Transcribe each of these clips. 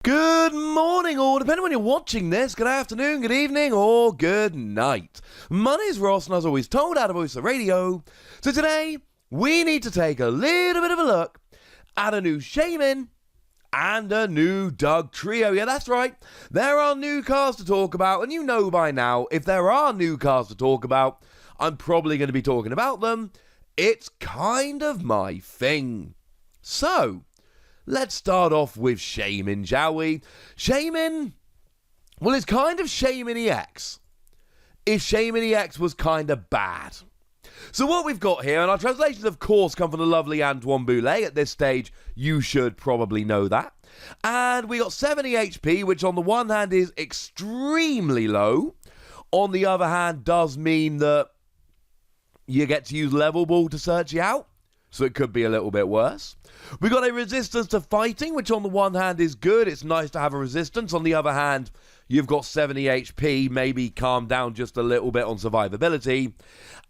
Good morning, or depending on when you're watching this, good afternoon, good evening, or good night. My name's Ross, and as always told out of Voice of Radio. So today, we need to take a little bit of a look at a new Shaymin and a new Dugtrio. Yeah, that's right. There are new cards to talk about, and you know by now, if there are new cards to talk about, I'm probably going to be talking about them. It's kind of my thing. So, let's start off with Shaymin, shall we? Shaymin, well, it's kind of Shaymin EX. If Shaymin EX was kind of bad. So what we've got here, and our translations, of course, come from the lovely Antoine Boulet. At this stage, you should probably know that. And we got 70 HP, which on the one hand is extremely low. On the other hand, does mean that you get to use Level Ball to search you out. So it could be a little bit worse. We got a resistance to fighting, which on the one hand is good. It's nice to have a resistance. On the other hand, you've got 70 HP. Maybe calm down just a little bit on survivability.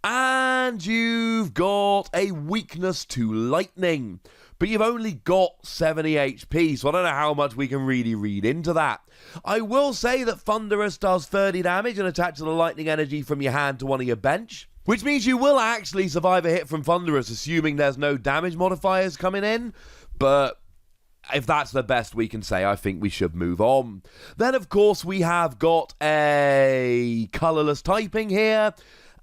And you've got a weakness to lightning. But you've only got 70 HP, so I don't know how much we can really read into that. I will say that Thunderous does 30 damage and attaches the lightning energy from your hand to one of your bench. Which means you will actually survive a hit from Thunderous, assuming there's no damage modifiers coming in. But if that's the best we can say, I think we should move on. Then, of course, we have got a colorless typing here.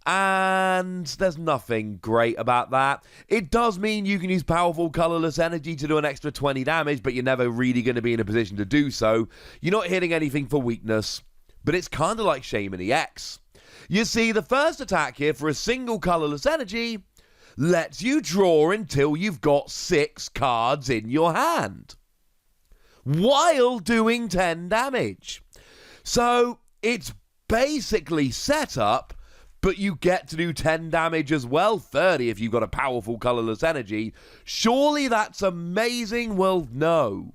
And there's nothing great about that. It does mean you can use powerful colorless energy to do an extra 20 damage, but you're never really going to be in a position to do so. You're not hitting anything for weakness, but it's kind of like Shaymin EX. You see, the first attack here for a single colorless energy lets you draw until you've got 6 cards in your hand, while doing 10 damage. So, it's basically set up, but you get to do 10 damage as well, 30 if you've got a powerful colorless energy. Surely that's amazing? Well, no.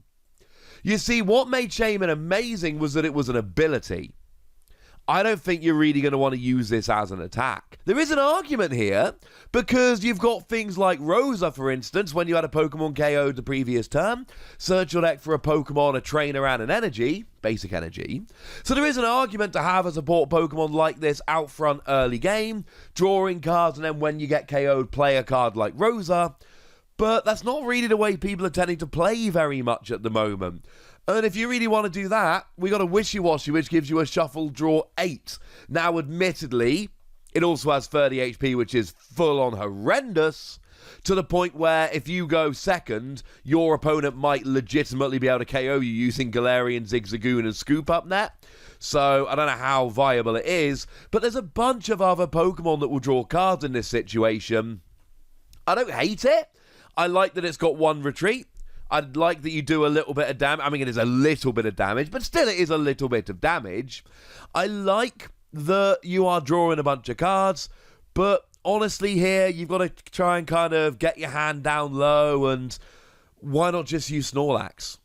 You see, what made Shaymin amazing was that it was an ability. I don't think you're really going to want to use this as an attack. There is an argument here, because you've got things like Rosa, for instance, when you had a Pokemon KO'd the previous turn, search your deck for a Pokemon, a trainer, and an energy, basic energy. So there is an argument to have a support Pokemon like this out front early game, drawing cards, and then when you get KO'd, play a card like Rosa. But that's not really the way people are tending to play very much at the moment. And if you really want to do that, we got a Wishy-Washy, which gives you a Shuffle Draw 8. Now, admittedly, it also has 30 HP, which is full-on horrendous, to the point where if you go second, your opponent might legitimately be able to KO you using Galarian, Zigzagoon, and Scoop Up Net. So, I don't know how viable it is, but there's a bunch of other Pokemon that will draw cards in this situation. I don't hate it. I like that it's got one retreat. I'd like that you do a little bit of damage. I mean, it is a little bit of damage, but still it is a little bit of damage. I like that you are drawing a bunch of cards, but honestly here, you've got to try and kind of get your hand down low, and why not just use Snorlax?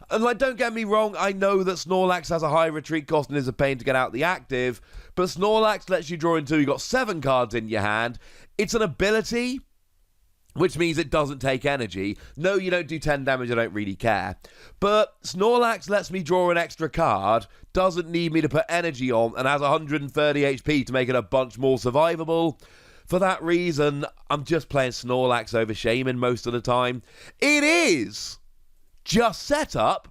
And like, don't get me wrong, I know that Snorlax has a high retreat cost and is a pain to get out the active, but Snorlax lets you draw until you've got 7 cards in your hand. It's an ability, which means it doesn't take energy. No, you don't do 10 damage, I don't really care. But Snorlax lets me draw an extra card, doesn't need me to put energy on, and has 130 HP to make it a bunch more survivable. For that reason, I'm just playing Snorlax over Shaymin most of the time. It is just set up,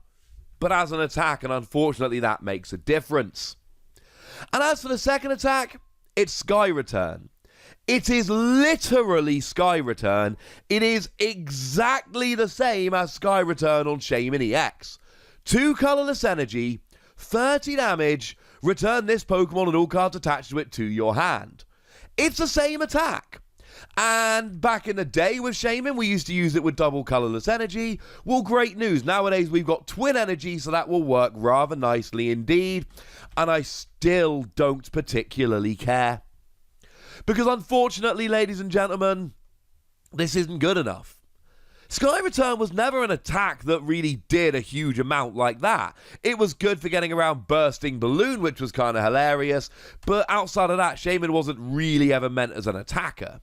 but as an attack, and unfortunately that makes a difference. And as for the second attack, it's Sky Return. It is literally Sky Return. It is exactly the same as Sky Return on Shaymin EX. 2 colorless energy, 30 damage, return this Pokemon and all cards attached to it to your hand. It's the same attack. And back in the day with Shaymin, we used to use it with double colorless energy. Well, great news. Nowadays, we've got twin energy, so that will work rather nicely indeed. And I still don't particularly care. Because unfortunately, ladies and gentlemen, this isn't good enough. Sky Return was never an attack that really did a huge amount like that. It was good for getting around Bursting Balloon, which was kind of hilarious, but outside of that, Shaymin wasn't really ever meant as an attacker.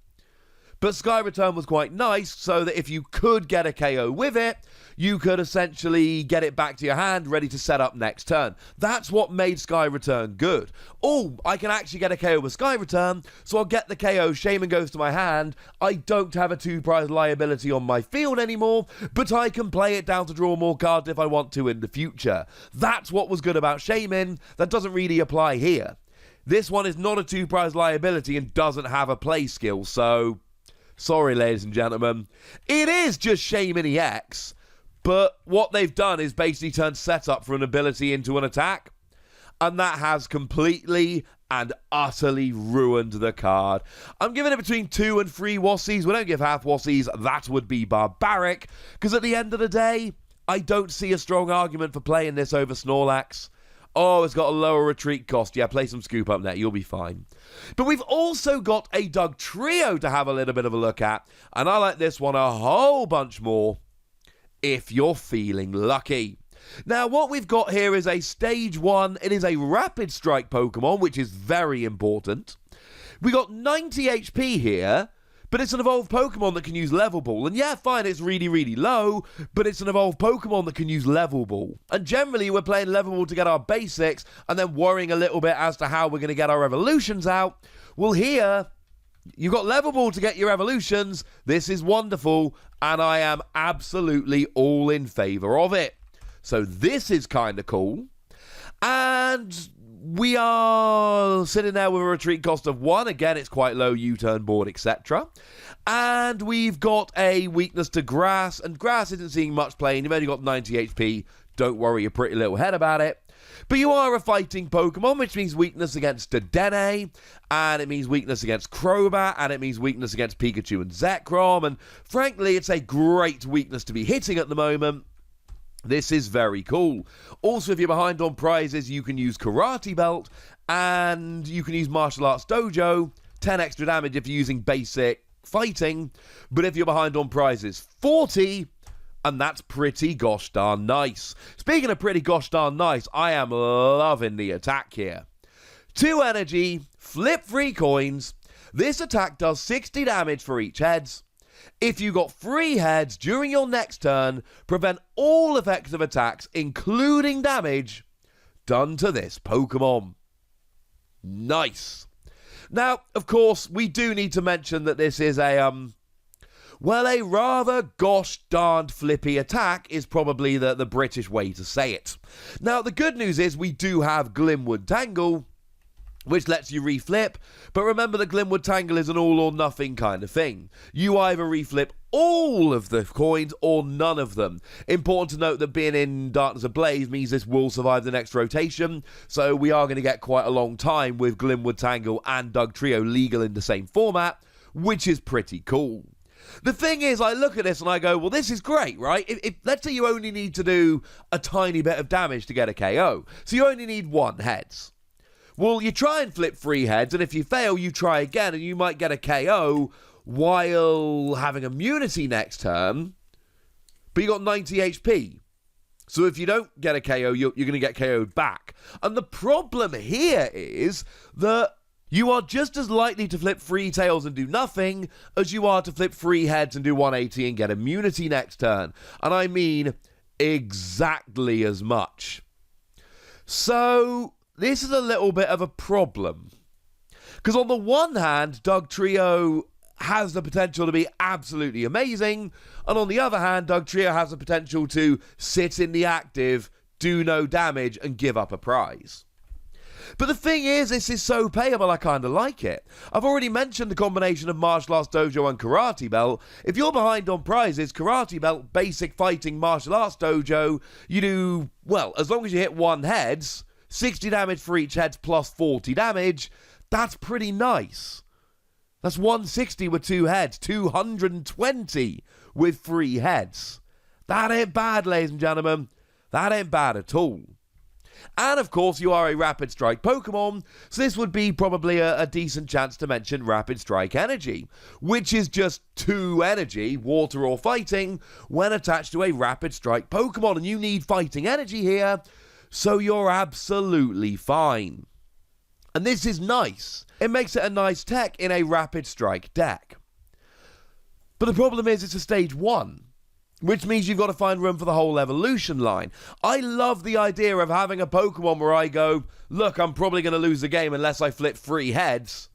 But Sky Return was quite nice, so that if you could get a KO with it, you could essentially get it back to your hand, ready to set up next turn. That's what made Sky Return good. Oh, I can actually get a KO with Sky Return, so I'll get the KO, Shaymin goes to my hand. I don't have a 2-prize liability on my field anymore, but I can play it down to draw more cards if I want to in the future. That's what was good about Shaymin. That doesn't really apply here. This one is not a 2-prize liability and doesn't have a play skill, so sorry, ladies and gentlemen. It is just Shaymin EX, but what they've done is basically turned setup for an ability into an attack, and that has completely and utterly ruined the card. I'm giving it between 2 and 3 Wassies. We don't give half Wassies. That would be barbaric, because at the end of the day, I don't see a strong argument for playing this over Snorlax. Oh, it's got a lower retreat cost. Yeah, play some Scoop Up Net. You'll be fine. But we've also got a Dugtrio to have a little bit of a look at. And I like this one a whole bunch more if you're feeling lucky. Now, what we've got here is a Stage 1. It is a Rapid Strike Pokemon, which is very important. We got 90 HP here. But it's an evolved Pokemon that can use Level Ball. And yeah, fine, it's really, really low, but it's an evolved Pokemon that can use Level Ball. And generally, we're playing Level Ball to get our basics, and then worrying a little bit as to how we're going to get our evolutions out. Well, here, you've got Level Ball to get your evolutions. This is wonderful, and I am absolutely all in favor of it. So this is kind of cool. And we are sitting there with a retreat cost of 1. Again, it's quite low, U-turn board, etc. And we've got a weakness to Grass, and Grass isn't seeing much play. You've only got 90 HP. Don't worry your pretty little head about it. But you are a fighting Pokemon, which means weakness against Dedenne, and it means weakness against Crobat, and it means weakness against Pikachu and Zekrom. And frankly, it's a great weakness to be hitting at the moment. This is very cool. Also, if you're behind on prizes, you can use Karate Belt, and you can use Martial Arts Dojo, 10 extra damage if you're using basic fighting, but if you're behind on prizes, 40, and that's pretty gosh darn nice. Speaking of pretty gosh darn nice, I am loving the attack here. 2 energy, flip 3 coins. This attack does 60 damage for each heads. If you got 3 heads during your next turn, prevent all effective attacks, including damage, done to this Pokemon. Nice. Now, of course, we do need to mention that this is a rather gosh darned flippy attack is probably the British way to say it. Now, the good news is we do have Glimwood Tangle, which lets you reflip, but remember that Glimwood Tangle is an all or nothing kind of thing. You either reflip all of the coins or none of them. Important to note that being in Darkness Ablaze means this will survive the next rotation, so we are going to get quite a long time with Glimwood Tangle and Dugtrio legal in the same format, which is pretty cool. The thing is, I look at this and I go, well, this is great, right? If let's say you only need to do a tiny bit of damage to get a KO, so you only need 1 heads. Well, you try and flip 3 heads, and if you fail, you try again, and you might get a KO while having immunity next turn, but you got 90 HP. So if you don't get a KO, you're going to get KO'd back. And the problem here is that you are just as likely to flip 3 tails and do nothing as you are to flip 3 heads and do 180 and get immunity next turn. And I mean exactly as much. So this is a little bit of a problem. Because on the one hand, Dugtrio has the potential to be absolutely amazing, and on the other hand, Dugtrio has the potential to sit in the active, do no damage, and give up a prize. But the thing is, this is so payable, I kind of like it. I've already mentioned the combination of Martial Arts Dojo and Karate Belt. If you're behind on prizes, Karate Belt, basic fighting, Martial Arts Dojo, you do, well, as long as you hit 1 heads, 60 damage for each heads plus 40 damage, that's pretty nice. That's 160 with 2 heads, 220 with 3 heads. That ain't bad, ladies and gentlemen. That ain't bad at all. And of course, you are a Rapid Strike Pokemon, so this would be probably a decent chance to mention Rapid Strike Energy, which is just 2 energy, water or fighting, when attached to a Rapid Strike Pokemon. And you need fighting energy here, so you're absolutely fine. And this is nice. It makes it a nice tech in a Rapid Strike deck. But the problem is it's a stage 1, which means you've got to find room for the whole evolution line. I love the idea of having a Pokemon where I go, look, I'm probably going to lose the game unless I flip 3 heads.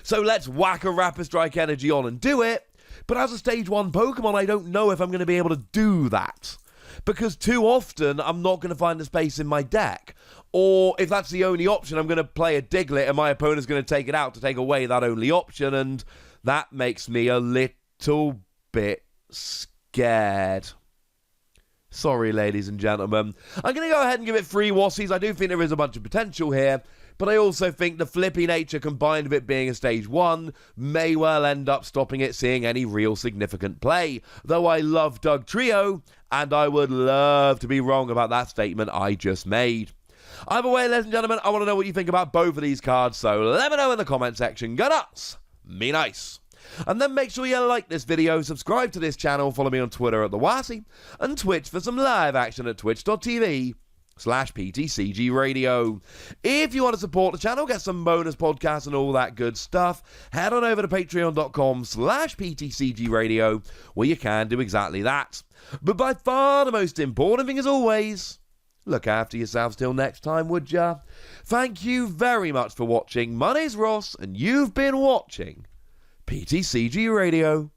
So let's whack a Rapid Strike Energy on and do it. But as a stage 1 Pokemon, I don't know if I'm going to be able to do that. Because too often, I'm not going to find the space in my deck. Or if that's the only option, I'm going to play a Diglett and my opponent's going to take it out to take away that only option. And that makes me a little bit scared. Sorry, ladies and gentlemen. I'm going to go ahead and give it 3 Wassies. I do think there is a bunch of potential here. But I also think the flippy nature combined with it being a stage 1 may well end up stopping it seeing any real significant play. Though I love Dugtrio, and I would love to be wrong about that statement I just made. Either way, ladies and gentlemen, I want to know what you think about both of these cards, so let me know in the comment section. Go nuts! Be nice! And then make sure you like this video, subscribe to this channel, follow me on Twitter at TheWassie, and Twitch for some live action at twitch.tv/PTCG Radio. If you want to support the channel, get some bonus podcasts and all that good stuff, head on over to patreon.com/PTCG Radio, where you can do exactly that. But by far the most important thing as always, look after yourselves till next time, would ya? Thank you very much for watching. My name's Ross, and you've been watching PTCG Radio.